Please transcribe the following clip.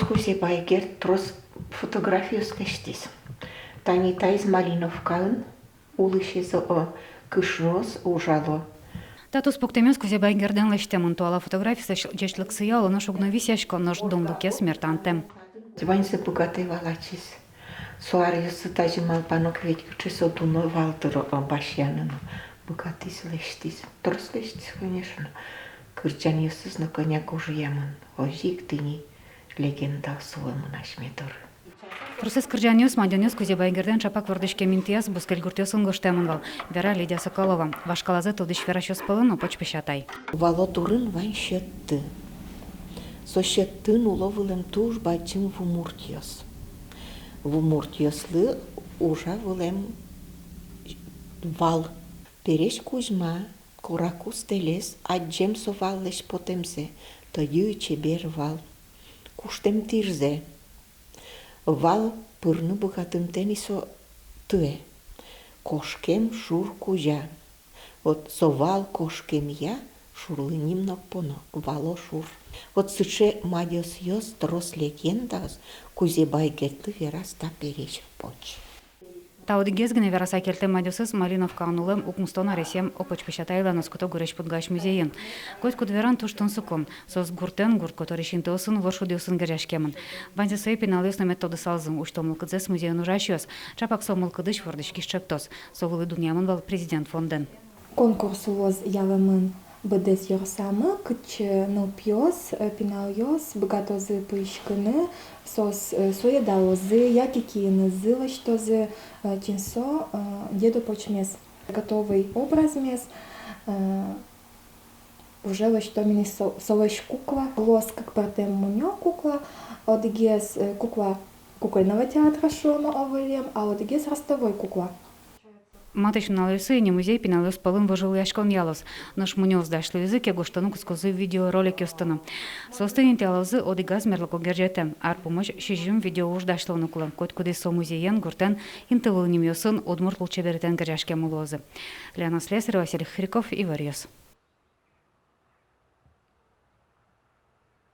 Хусе байгер трос фотографию скештис. Тани тайз Малиновкаын улышезы кышнос ужало. Татус поктемес кузе байгерден лештемон туала фотография жешлик сыял, но шугно висяшко нож домлуке смертантем. Званьзе богатый валачис. Суариус тажимал панок ведь часо дуно валтеро башьяныну. Богатый слештис. Трос лештис, конечно. Кырчаниусыз на коня уже яман. Ожик тыни легенда своему нашметор. Процесс кырджаниус мадяниус кузе байгерден чапак вардышке минтияс бускель гуртёсын гоштемон вал. Вера Лидия Соколова. Вашкалазе тудыш веращёс пылыну почпешатай. Вало турын вань щетты. Со щеттын уловылым туж бачым в Умуртиос. В Умуртиослы уже вылем вал. Переш Кузьма, Куракус телес, аджем совал леш потемзе, то юче бер вал. Куштем тирзе. Вал пырны богатым тенисо тue. Кошкем шур кузя. Вот совал кошкем я, шурлыним нокпоно, вало шур. Вот сыче мадиос йос трос легендас, кузе байгерты вераста переш поч. Тауды гезгіне вераса келте мадюсыз Малиновка анулым укмустона ресем опочпешатайла наскуто гуреш подгаш музейін. Кот кудверан туштон суком, сос гуртен гурт которишин тосын воршудиусын геряшкемын. Банзе сой пеналысно методы салзым, уштомылкыдзес музейын ужашиос, чапак сомылкыдыш вардышкиш чептос, совылы дуньямын вал президент фонден. Конкурс улоз ялымын быдес йорсамы, кыч нылпиос, пиналйос, богатозы поишкыны, сос суедалозы, якикины зылочтозы, тинсо, деду почмес. Готовый образ мес, уже лочтомини солощ кукла, лос как партем муньо кукла, одигес кукла кукольного театра шома овылем, а одигес ростовой кукла. Матыш налысы не музей пиналыс палым выжил яшкон ялос. Наш мунёз дашлы языке гоштану кускозы видеоролик ёстану. Состанин тялозы одигаз мерлоко герджетем. Ар помощь шижим видео уж дашло нукулам. Кот куды со музеен гуртен интывыл немёсын одмур лучше беретен герджашке мулозы. Лена Слесарева, Василий Хриков и Варьёс.